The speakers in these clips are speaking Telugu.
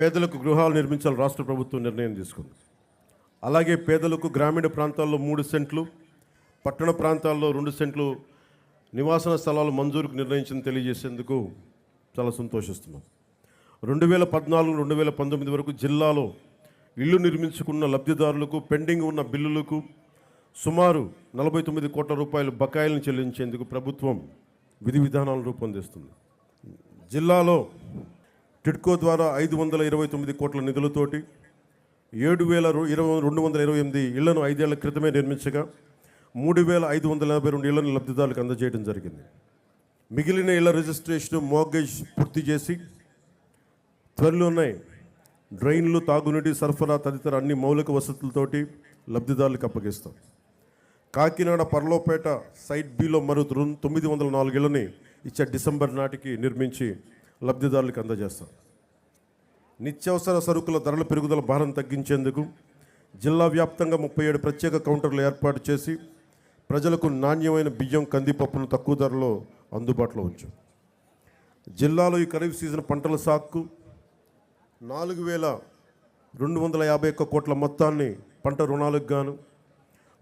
పేదలకు గృహాలు నిర్మించాలని రాష్ట్ర ప్రభుత్వం నిర్ణయం తీసుకుంది. అలాగే పేదలకు గ్రామీణ ప్రాంతాల్లో 3 సెంట్లు, పట్టణ ప్రాంతాల్లో 2 సెంట్లు నివాసన స్థలాలు మంజూరుకు నిర్ణయించింది తెలియజేసేందుకు చాలా సంతోషిస్తున్నాం. 2014-2019 వరకు జిల్లాలో ఇల్లు నిర్మించుకున్న లబ్ధిదారులకు పెండింగ్ ఉన్న బిల్లులకు సుమారు 49 కోట్ల రూపాయల బకాయిలను చెల్లించేందుకు ప్రభుత్వం విధి విధానాలను రూపొందిస్తుంది. జిల్లాలో టిడ్కో ద్వారా 529 కోట్ల నిధులతోటి 7,228 ఇళ్లను 5 ఏళ్ల క్రితమే నిర్మించగా 3,582 ఇళ్లను లబ్ధిదారులకు అందజేయడం జరిగింది. మిగిలిన ఇళ్ల రిజిస్ట్రేషన్, మోర్గేజ్ పూర్తి చేసి త్వరలోనే డ్రైన్లు, తాగునీటి సరఫరా తదితర అన్ని మౌలిక వసతులతోటి లబ్ధిదారులకు అప్పగిస్తాం. కాకినాడ పర్లోపేట సైట్ బిలో మరో 904 ఇళ్లని ఇచ్చే డిసెంబర్ నాటికి నిర్మించి లబ్ధిదారులకు అందజేస్తాం. నిత్యావసర సరుకుల ధరల పెరుగుదల భారం తగ్గించేందుకు జిల్లా వ్యాప్తంగా 37 ప్రత్యేక కౌంటర్లు ఏర్పాటు చేసి ప్రజలకు నాణ్యమైన బియ్యం, కందిపప్పును తక్కువ ధరలో అందుబాటులో ఉంచాం. జిల్లాలో ఈ ఖరీఫ్ సీజన్ పంటల సాగుకు 4,251 కోట్ల మొత్తాన్ని పంట రుణాలకు గాను,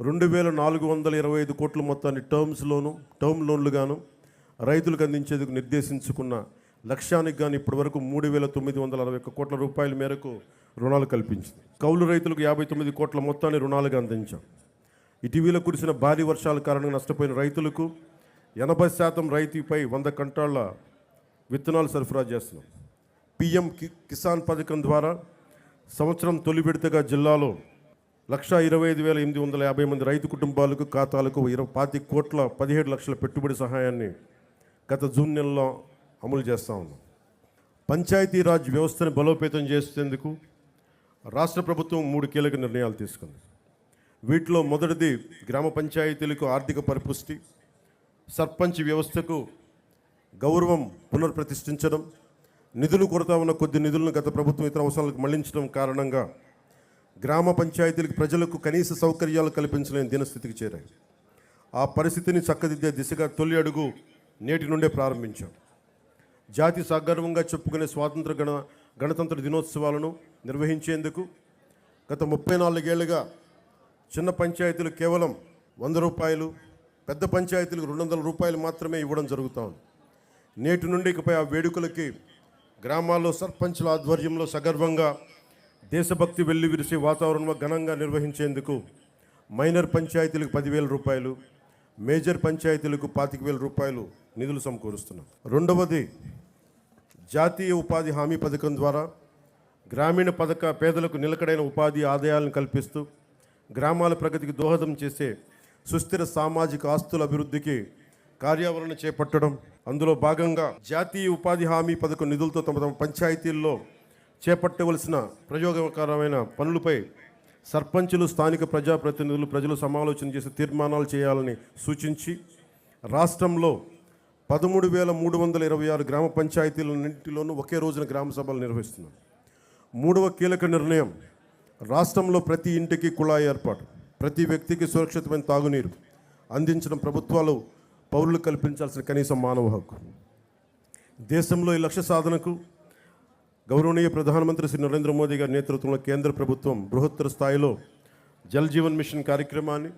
2,425 కోట్ల మొత్తాన్ని టర్మ్ లోన్లు గాను రైతులకు అందించేందుకు నిర్దేశించుకున్న లక్ష్యానికి కానీ ఇప్పటివరకు 3,961 కోట్ల రూపాయల మేరకు రుణాలు కల్పించింది. కౌలు రైతులకు 59 కోట్ల మొత్తాన్ని రుణాలుగా అందించాం. ఇటీవల కురిసిన భారీ వర్షాల కారణంగా నష్టపోయిన రైతులకు 80% రైతుపై 100 క్వింటాళ్ల విత్తనాలు సరఫరా చేస్తున్నాం. PM కిసాన్ పథకం ద్వారా సంవత్సరం తొలి విడతగా జిల్లాలో 125,850 మంది రైతు కుటుంబాలకు ఖాతాలకు 25 కోట్ల 17 లక్షల పెట్టుబడి సహాయాన్ని గత జూన్ నెలలో అమలు చేస్తూ ఉన్నాం. పంచాయతీరాజ్ వ్యవస్థను బలోపేతం చేసేందుకు రాష్ట్ర ప్రభుత్వం 3 కీలక నిర్ణయాలు తీసుకుంది. వీటిలో మొదటిది గ్రామ పంచాయతీలకు ఆర్థిక పరిపుష్టి, సర్పంచ్ వ్యవస్థకు గౌరవం పునర్ప్రతిష్ఠించడం, నిధులు కొరత ఉన్న కొద్ది నిధులను గత ప్రభుత్వం ఇతర అవసరాలకు మళ్లించడం కారణంగా గ్రామ పంచాయతీలకు ప్రజలకు కనీస సౌకర్యాలు కల్పించలేని దినస్థితికి చేరాయి. ఆ పరిస్థితిని చక్కదిద్దే దిశగా తొలి అడుగు నేటి నుండే ప్రారంభించాం. జాతి సగర్వంగా చెప్పుకునే గణతంత్ర దినోత్సవాలను నిర్వహించేందుకు గత 34 ఏళ్లుగా చిన్న పంచాయతీలు కేవలం 100 రూపాయలు, పెద్ద పంచాయతీలకు 200 రూపాయలు మాత్రమే ఇవ్వడం జరుగుతోంది. నేటి నుండి ఇకపై ఆ వేడుకలకి గ్రామాల్లో సర్పంచుల ఆధ్వర్యంలో సగర్వంగా దేశభక్తి వెల్లివిరిసే వాతావరణంలో ఘనంగా నిర్వహించేందుకు మైనర్ పంచాయతీలకు 10,000 రూపాయలు, మేజర్ పంచాయతీలకు 25,000 రూపాయలు నిధులు సమకూరుస్తున్నాం. రెండవది జాతీయ ఉపాధి హామీ పథకం ద్వారా గ్రామీణ పేదలకు నిలకడైన ఉపాధి ఆదాయాలను కల్పిస్తూ గ్రామాల ప్రగతికి దోహదం చేసే సుస్థిర సామాజిక ఆస్తుల అభివృద్ధికి కార్యాచరణ చేపట్టడం. అందులో భాగంగా జాతీయ ఉపాధి హామీ పథకం నిధులతో తమ పంచాయతీల్లో చేపట్టవలసిన ప్రయోగకరమైన పనులపై సర్పంచులు, స్థానిక ప్రజాప్రతినిధులు, ప్రజలు సమాలోచన చేసి తీర్మానాలు చేయాలని సూచించి రాష్ట్రంలో 13,326 గ్రామ పంచాయతీలన్నింటిలోనూ ఒకే రోజున గ్రామ సభలు నిర్వహిస్తున్నాం. మూడవ కీలక నిర్ణయం రాష్ట్రంలో ప్రతి ఇంటికి కుళాయి ఏర్పాటు, ప్రతి వ్యక్తికి సురక్షితమైన తాగునీరు అందించడం ప్రభుత్వాలు పౌరులు కల్పించాల్సిన కనీస మానవ హక్కు. దేశంలో ఈ లక్ష్య సాధనకు గౌరవనీయ ప్రధానమంత్రి శ్రీ నరేంద్ర మోదీ గారి నేతృత్వంలో కేంద్ర ప్రభుత్వం బృహత్తర స్థాయిలో జల్ జీవన్ మిషన్ కార్యక్రమాన్ని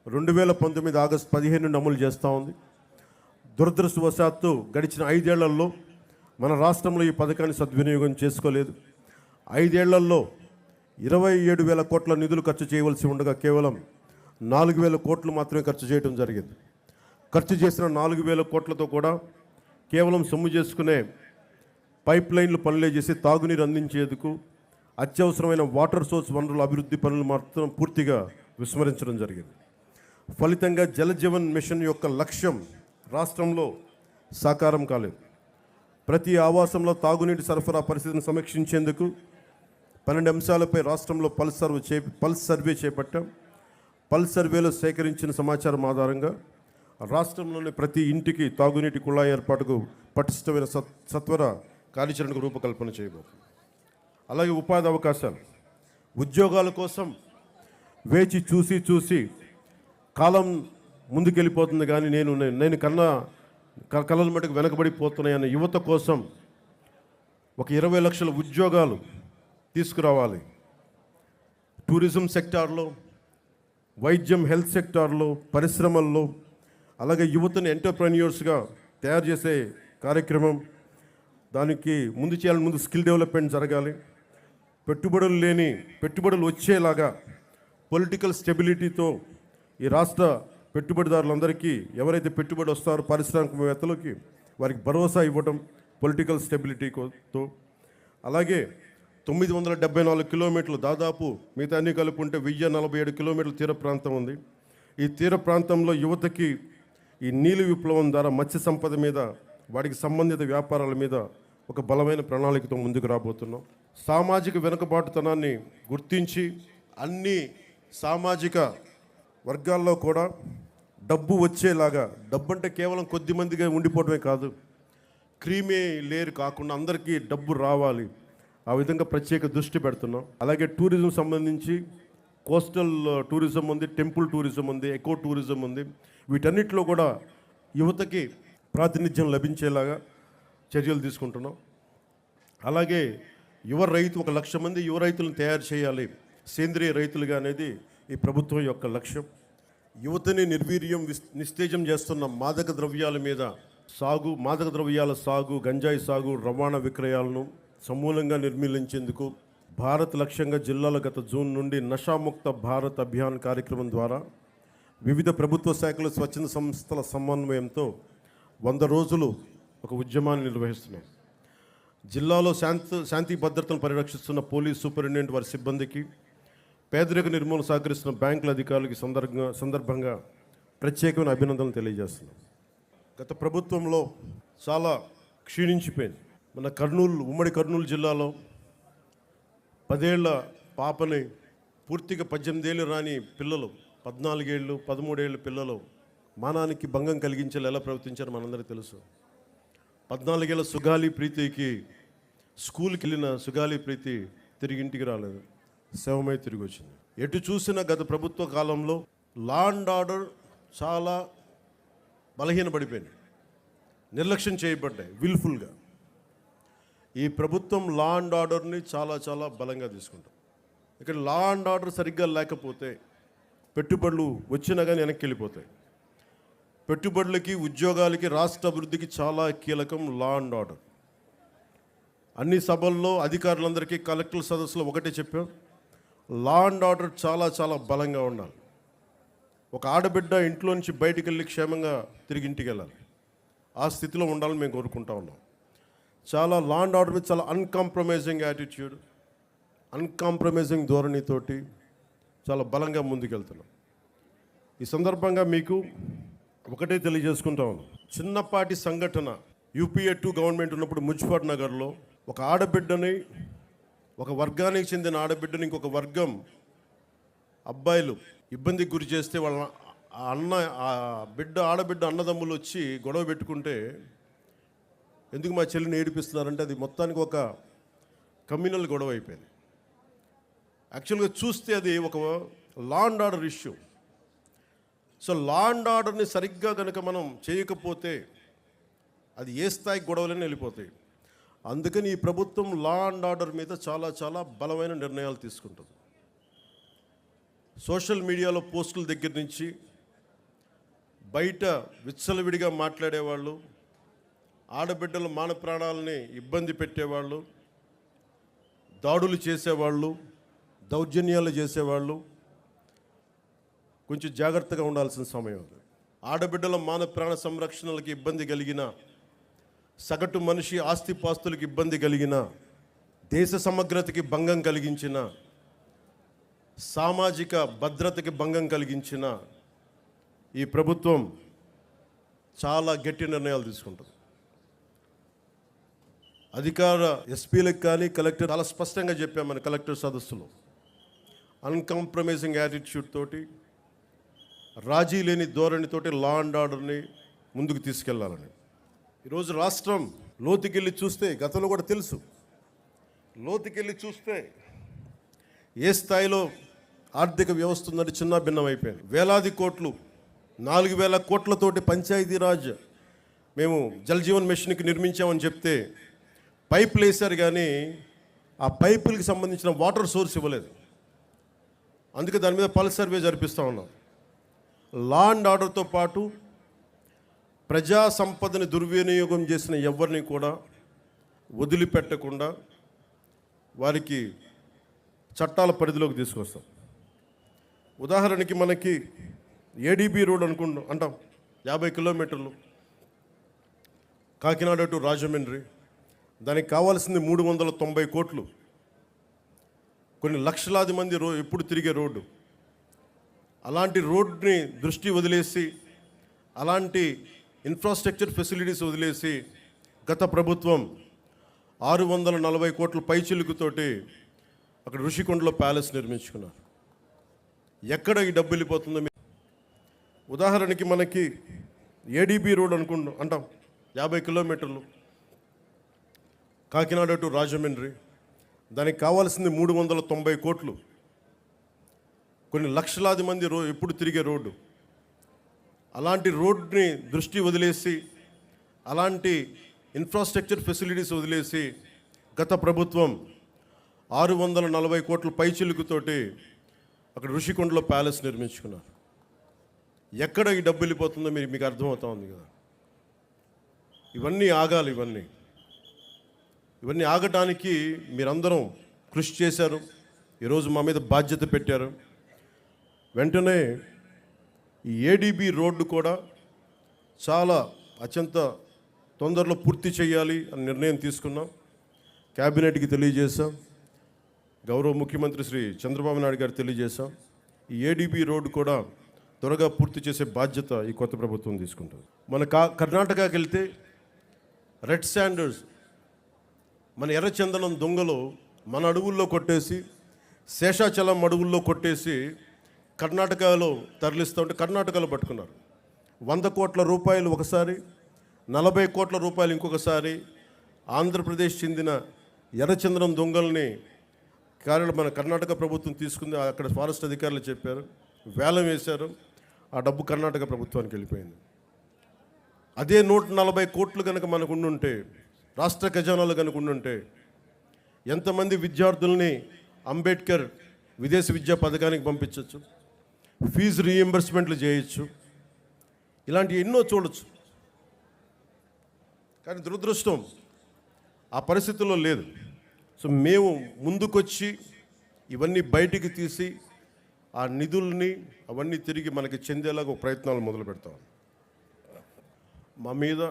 2019 ఆగస్టు 15 నుండి అమలు చేస్తూ ఉంది. దురదృష్టవశాత్తు గడిచిన 5 ఏళ్లలో మన రాష్ట్రంలో ఈ పథకాన్ని సద్వినియోగం చేసుకోలేదు. 5 ఏళ్లలో 27,000 కోట్ల నిధులు ఖర్చు చేయవలసి ఉండగా కేవలం 4,000 కోట్లు మాత్రమే ఖర్చు చేయడం జరిగింది. ఖర్చు చేసిన 4,000 కోట్లతో కూడా కేవలం సొమ్ము చేసుకునే పైప్ లైన్లు పనులే చేసి తాగునీరు అందించేందుకు అత్యవసరమైన వాటర్ సోర్స్ వనరుల అభివృద్ధి పనులు మాత్రం పూర్తిగా విస్మరించడం జరిగింది. ఫలితంగా జల జీవన్ మిషన్ యొక్క లక్ష్యం రాష్ట్రంలో సాకారం కాలేదు. ప్రతి ఆవాసంలో తాగునీటి సరఫరా పరిస్థితిని సమీక్షించేందుకు 12 అంశాలపై రాష్ట్రంలో పల్స్ సర్వే చేపట్టాం. పల్స్ సర్వేలో సేకరించిన సమాచారం ఆధారంగా రాష్ట్రంలోని ప్రతి ఇంటికి తాగునీటి కుళాయి ఏర్పాటుకు పటిష్టమైన సత్వర కార్యాచరణకు రూపకల్పన చేయబోతుంది. అలాగే ఉపాధి అవకాశాలు, ఉద్యోగాల కోసం వేచి చూసి కాలం ముందుకెళ్ళిపోతుంది కానీ నేను కళల మటుకు వెనకబడిపోతున్నాయన్న యువత కోసం ఒక 20 లక్షల ఉద్యోగాలు తీసుకురావాలి. టూరిజం సెక్టార్లో, వైద్యం, హెల్త్ సెక్టార్లో, పరిశ్రమల్లో, అలాగే యువతని ఎంటర్ప్రెన్యూర్స్గా తయారు చేసే కార్యక్రమం. దానికి ముందు స్కిల్ డెవలప్మెంట్ జరగాలి. పెట్టుబడులు వచ్చేలాగా పొలిటికల్ స్టెబిలిటీతో ఈ రాష్ట్ర పెట్టుబడిదారులందరికీ, ఎవరైతే పెట్టుబడి వస్తారో పారిశ్రామికవేత్తలకి, వారికి భరోసా ఇవ్వడం పొలిటికల్ స్టెబిలిటీతో. అలాగే 974 కిలోమీటర్లు, దాదాపు మిగతా అన్ని కలుపుకుంటే 1047 కిలోమీటర్ల తీర ప్రాంతం ఉంది. ఈ తీర ప్రాంతంలో యువతకి ఈ నీలి విప్లవం ద్వారా మత్స్య సంపద మీద, వాటికి సంబంధిత వ్యాపారాల మీద ఒక బలమైన ప్రణాళికతో ముందుకు రాబోతున్నాం. సామాజిక వెనుకబాటుతనాన్ని గుర్తించి అన్ని సామాజిక వర్గాల్లో కూడా డబ్బు వచ్చేలాగా, డబ్బు అంటే కేవలం కొద్ది మందిగా ఉండిపోవడమే కాదు, క్రీమీ లేయర్ కాకుండా అందరికీ డబ్బు రావాలి. ఆ విధంగా ప్రత్యేక దృష్టి పెడుతున్నాం. అలాగే టూరిజం సంబంధించి కోస్టల్ టూరిజం ఉంది, టెంపుల్ టూరిజం ఉంది, ఎకో టూరిజం ఉంది. వీటన్నిటిలో కూడా యువతకి ప్రాతినిధ్యం లభించేలాగా చర్యలు తీసుకుంటున్నాం. అలాగే ఒక 1,00,000 మంది యువ రైతులను తయారు చేయాలి, సేంద్రియ రైతులుగా అనేది ఈ ప్రభుత్వం యొక్క లక్ష్యం. యువతని నిర్వీర్యం, నిస్తేజం చేస్తున్న మాదక ద్రవ్యాల సాగు, గంజాయి సాగు, రవాణా విక్రయాలను సమూలంగా నిర్మూలించేందుకు భారత్ లక్ష్యంగా జిల్లాలో గత జూన్ నుండి నషాముక్త భారత్ అభియాన్ కార్యక్రమం ద్వారా వివిధ ప్రభుత్వ శాఖలు, స్వచ్ఛంద సంస్థల సమన్వయంతో 100 రోజులు ఒక ఉద్యమాన్ని నిర్వహిస్తున్నాం. జిల్లాలో శాంతి భద్రతను పరిరక్షిస్తున్న పోలీస్ సూపరింటెండెంట్, వారి సిబ్బందికి, పేదరిక నిర్మూలన సహకరిస్తున్న బ్యాంకుల అధికారులకి సందర్భంగా ప్రత్యేకమైన అభినందనలు తెలియజేస్తున్నాం. గత ప్రభుత్వంలో చాలా క్షీణించిపోయింది. మన ఉమ్మడి కర్నూలు జిల్లాలో 10 ఏళ్ల పాపని, పూర్తిగా 18 ఏళ్ళు రాని పిల్లలు, 14 ఏళ్ళు 13 ఏళ్ళ పిల్లలు మానానికి భంగం కలిగించేలా ఎలా ప్రవర్తించారో మనందరికీ తెలుసు. 14 ఏళ్ళ సుగాలి ప్రీతికి, స్కూల్కి వెళ్ళిన సుగాలి ప్రీతి తిరిగి ఇంటికి రాలేదు, శవమై తిరిగి వచ్చింది. ఎటు చూసిన గత ప్రభుత్వ కాలంలో లా అండ్ ఆర్డర్ చాలా బలహీనపడిపోయింది, నిర్లక్ష్యం చేయబడ్డాయి విల్ఫుల్గా. ఈ ప్రభుత్వం లా అండ్ ఆర్డర్ని చాలా బలంగా తీసుకుంటాం. ఇక్కడ లా అండ్ ఆర్డర్ సరిగ్గా లేకపోతే పెట్టుబడులు వచ్చినా కానీ వెనక్కి వెళ్ళిపోతాయి. పెట్టుబడులకి, ఉద్యోగాలకి, రాష్ట్ర అభివృద్ధికి చాలా కీలకం లా అండ్ ఆర్డర్. అన్ని సభల్లో అధికారులందరికీ, కలెక్టర్ సదస్సులో ఒకటే చెప్పాం, లా అండ్ ఆర్డర్ చాలా బలంగా ఉండాలి. ఒక ఆడబిడ్డ ఇంట్లో నుంచి బయటికి వెళ్ళి క్షేమంగా తిరిగి ఇంటికి వెళ్ళాలి. ఆ స్థితిలో ఉండాలని మేము కోరుకుంటా ఉన్నాం. చాలా లా అండ్ ఆర్డర్ మీద చాలా అన్కాంప్రమైజింగ్ యాటిట్యూడ్, అన్కాంప్రమైజింగ్ ధోరణితోటి చాలా బలంగా ముందుకెళ్తున్నాం. ఈ సందర్భంగా మీకు ఒకటే తెలియజేసుకుంటా ఉన్నాం. చిన్నపాటి సంఘటన, UPA 2 గవర్నమెంట్ ఉన్నప్పుడు మున్సిపల్ నగర్లో ఒక ఆడబిడ్డని, ఒక వర్గానికి చెందిన ఆడబిడ్డని ఇంకొక వర్గం అబ్బాయిలు ఇబ్బందికి గురి చేస్తే వాళ్ళ ఆడబిడ్డ అన్నదమ్ములు వచ్చి గొడవ పెట్టుకుంటే, ఎందుకు మా చెల్లిని ఏడిపిస్తున్నారంటే అది మొత్తానికి ఒక కమ్యూనల్ గొడవ అయిపోయింది. యాక్చువల్గా చూస్తే అది ఒక law and order issue. So law and ఆర్డర్ని సరిగ్గా కనుక మనం చేయకపోతే అది ఏ స్థాయి గొడవలైనా వెళ్ళిపోతాయి. అందుకని ఈ ప్రభుత్వం లా అండ్ ఆర్డర్ మీద చాలా బలమైన నిర్ణయాలు తీసుకుంటుంది. సోషల్ మీడియాలో పోస్టుల దగ్గర నుంచి బయట విచ్చలవిడిగా మాట్లాడేవాళ్ళు, ఆడబిడ్డల మాన ప్రాణాలని ఇబ్బంది పెట్టేవాళ్ళు, దాడులు చేసేవాళ్ళు, దౌర్జన్యాలు చేసేవాళ్ళు కొంచెం జాగ్రత్తగా ఉండాల్సిన సమయం అది. ఆడబిడ్డల మాన ప్రాణ సంరక్షణలకు ఇబ్బంది కలిగిన, సగటు మనిషి ఆస్తిపాస్తులకు ఇబ్బంది కలిగిన, దేశ సమగ్రతకి భంగం కలిగించిన, సామాజిక భద్రతకి భంగం కలిగించిన ఈ ప్రభుత్వం చాలా గట్టి నిర్ణయాలు తీసుకుంటుంది. అధికార ఎస్పీలకు కానీ కలెక్టర్ చాలా స్పష్టంగా చెప్పామని కలెక్టర్ సదస్సులో, అన్కాంప్రమైజింగ్ యాటిట్యూడ్ తోటి, రాజీ లేని ధోరణితోటి లా అండ్ ఆర్డర్ని ముందుకు తీసుకెళ్లాలని. ఈరోజు రాష్ట్రం లోతుకెళ్ళి చూస్తే, గతంలో కూడా తెలుసు, లోతుకెళ్ళి చూస్తే ఏ స్థాయిలో ఆర్థిక వ్యవస్థ ఉందంటే చిన్న భిన్నం అయిపోయింది. వేలాది కోట్లు, 4,000 కోట్లతోటి పంచాయతీరాజ్ మేము జల్ జీవన్ మిషన్కి నిర్మించామని చెప్తే పైపులు వేశారు కానీ ఆ పైపులకి సంబంధించిన వాటర్ సోర్స్ ఇవ్వలేదు. అందుకే దాని మీద పల్స్ సర్వే జరిపిస్తూ ఉన్నాం. లా అండ్ ఆర్డర్తో పాటు ప్రజా సంపదని దుర్వినియోగం చేసిన ఎవరిని కూడా వదిలిపెట్టకుండా వారికి చట్టాల పరిధిలోకి తీసుకొస్తాం. ఉదాహరణకి మనకి ఏడీబీ రోడ్ అంటాం 50 కిలోమీటర్లు కాకినాడ టు రాజమండ్రి. దానికి కావాల్సింది 390 కోట్లు. కొన్ని లక్షలాది మంది ఎప్పుడు తిరిగే రోడ్డు. అలాంటి రోడ్ని దృష్టి వదిలేసి, అలాంటి ఇన్ఫ్రాస్ట్రక్చర్ ఫెసిలిటీస్ వదిలేసి గత ప్రభుత్వం 640 కోట్ల పైచిలుకుతోటి అక్కడ ఋషికొండలో ప్యాలెస్ నిర్మించుకున్నారు. ఎక్కడ ఈ డబ్బు వెళ్ళిపోతుందో ఉదాహరణకి మనకి ఏడీబీ రోడ్ అంటాం 50 కిలోమీటర్లు కాకినాడ టు రాజమండ్రి. దానికి కావాల్సింది 390 కోట్లు. కొన్ని లక్షలాది మంది ఎప్పుడు తిరిగే రోడ్డు. అలాంటి రోడ్ని దృష్టి వదిలేసి, అలాంటి ఇన్ఫ్రాస్ట్రక్చర్ ఫెసిలిటీస్ వదిలేసి గత ప్రభుత్వం 640 కోట్ల పైచిలుకుతోటి అక్కడ ఋషికొండలో ప్యాలెస్ నిర్మించుకున్నారు. ఎక్కడ ఈ డబ్బు వెళ్ళిపోతుందో మీకు అర్థమవుతా ఉంది కదా. ఇవన్నీ ఆగాలి. ఇవన్నీ ఆగటానికి మీరందరం కృషి చేశారు. ఈరోజు మా మీద బాధ్యత పెట్టారు. వెంటనే ఈ ఏడీబీ రోడ్డు కూడా చాలా అత్యంత తొందరలో పూర్తి చేయాలి అని నిర్ణయం తీసుకున్నాం. క్యాబినెట్కి తెలియజేశాం. గౌరవ ముఖ్యమంత్రి శ్రీ చంద్రబాబు నాయుడు గారు తెలియజేశాం. ఈ ఏడీబీ రోడ్డు కూడా త్వరగా పూర్తి చేసే బాధ్యత ఈ కొత్త ప్రభుత్వం తీసుకుంటుంది. మన కర్ణాటకకి వెళ్తే రెడ్ శాండర్స్, మన ఎర్రచందనం దొంగలు మన అడవుల్లో కొట్టేసి, శేషాచలం అడవుల్లో కొట్టేసి కర్ణాటకలో తరలిస్తూ ఉంటే కర్ణాటకలో పట్టుకున్నారు. 100 కోట్ల రూపాయలు ఒకసారి, 40 కోట్ల రూపాయలు ఇంకొకసారి. ఆంధ్రప్రదేశ్ చెందిన ఎర్రచందనం దొంగల్ని మన కర్ణాటక ప్రభుత్వం తీసుకుంది. అక్కడ ఫారెస్ట్ అధికారులు చెప్పారు, వేలం వేశారు. ఆ డబ్బు కర్ణాటక ప్రభుత్వానికి వెళ్ళిపోయింది. అదే 140 కోట్లు కనుక మనకు ఉండుంటే, రాష్ట్ర ఖజానాలు కనుక ఉండుంటే, ఎంతమంది విద్యార్థుల్ని అంబేద్కర్ విదేశీ విద్యా పథకానికి పంపించవచ్చు, ఫీజు రీఎంబర్స్మెంట్లు చేయొచ్చు, ఇలాంటివి ఎన్నో చూడొచ్చు. కానీ దురదృష్టం ఆ పరిస్థితుల్లో లేదు. సో మేము ముందుకొచ్చి ఇవన్నీ బయటికి తీసి ఆ నిధుల్ని అవన్నీ తిరిగి మనకి చెందేలాగా ప్రయత్నాలు మొదలు పెడతాం. మా మీద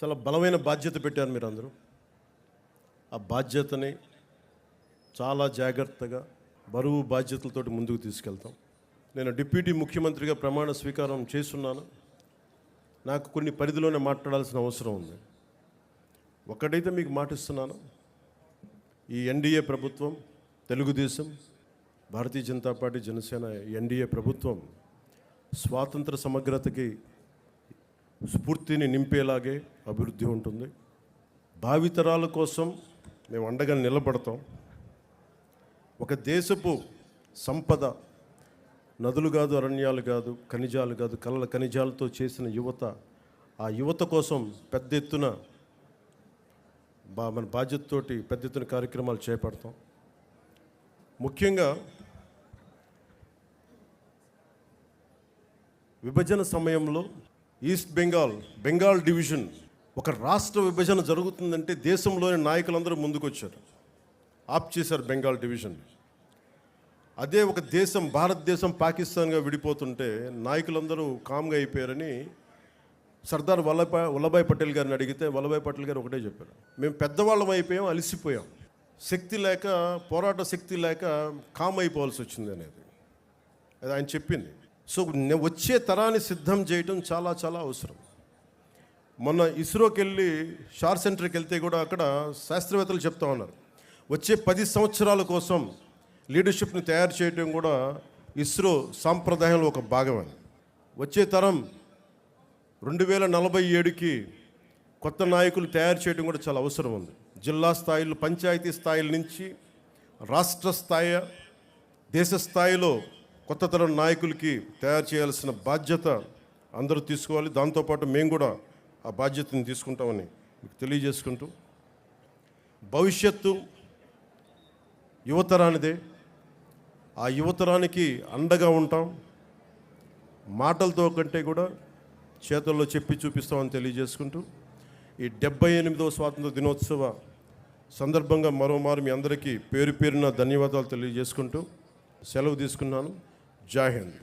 చాలా బలమైన బాధ్యత పెట్టారు మీరందరూ. ఆ బాధ్యతని చాలా జాగ్రత్తగా బరువు బాధ్యతలతోటి ముందుకు తీసుకెళ్తాం. నేను డిప్యూటీ ముఖ్యమంత్రిగా ప్రమాణ స్వీకారం చేస్తున్నాను. నాకు కొన్ని పరిధిలోనే మాట్లాడాల్సిన అవసరం ఉంది. ఒకటైతే మీకు మాటిస్తున్నాను, ఈ ఎన్డీఏ ప్రభుత్వం, తెలుగుదేశం, భారతీయ జనతా పార్టీ, జనసేన ఎన్డీఏ ప్రభుత్వం స్వాతంత్ర సమగ్రతకి స్ఫూర్తిని నింపేలాగే అభివృద్ధి ఉంటుంది. భావితరాల కోసం మేము అండగా నిలబడతాం. ఒక దేశపు సంపద నదులు కాదు, అరణ్యాలు కాదు, ఖనిజాలు కాదు, కలల ఖనిజాలతో చేసిన యువత. ఆ యువత కోసం పెద్ద ఎత్తున మన బాధ్యతతోటి పెద్ద ఎత్తున కార్యక్రమాలు చేపడతాం. ముఖ్యంగా విభజన సమయంలో ఈస్ట్ బెంగాల్ డివిజన్, ఒక రాష్ట్ర విభజన జరుగుతుందంటే దేశంలోని నాయకులందరూ ముందుకొచ్చారు, ఆప్ చేశారు బెంగాల్ డివిజన్. అదే ఒక దేశం, భారతదేశం పాకిస్తాన్గా విడిపోతుంటే నాయకులందరూ కామ్గా అయిపోయారని సర్దార్ వల్లభాయ్ పటేల్ గారిని అడిగితే వల్లభాయ్ పటేల్ గారు ఒకటే చెప్పారు, మేము పెద్దవాళ్ళం అయిపోయాం, అలసిపోయాం, శక్తి లేక, పోరాట శక్తి లేక కామ్ అయిపోవాల్సి వచ్చింది అనేది అది ఆయన చెప్పింది. సో వచ్చే తరాన్ని సిద్ధం చేయడం చాలా చాలా అవసరం. మొన్న ఇస్రోకి వెళ్ళి షార్ సెంటర్కి వెళ్తే కూడా అక్కడ శాస్త్రవేత్తలు చెప్తా ఉన్నారు, వచ్చే 10 సంవత్సరాల కోసం లీడర్షిప్ని తయారు చేయడం కూడా ఇస్రో సాంప్రదాయంలో ఒక భాగం అని. వచ్చే తరం 2047కి కొత్త నాయకులు తయారు చేయడం కూడా చాలా అవసరం ఉంది. జిల్లా స్థాయిలో, పంచాయతీ స్థాయిల నుంచి రాష్ట్ర స్థాయి, దేశ స్థాయిలో కొత్త తరం నాయకులకి తయారు చేయాల్సిన బాధ్యత అందరూ తీసుకోవాలి. దాంతోపాటు మేము కూడా ఆ బాధ్యతను తీసుకుంటామని మీకు తెలియజేసుకుంటూ, భవిష్యత్తు యువతరానిదే. ఆ యువతరానికి అండగా ఉంటాం. మాటలతో కంటే కూడా చేతుల్లో చెప్పి చూపిస్తామని తెలియజేసుకుంటూ, ఈ 78వ స్వాతంత్ర దినోత్సవ సందర్భంగా మరోమారు మీ అందరికీ పేరు పేరున ధన్యవాదాలు తెలియజేసుకుంటూ సెలవు తీసుకున్నాను. జై హింద్.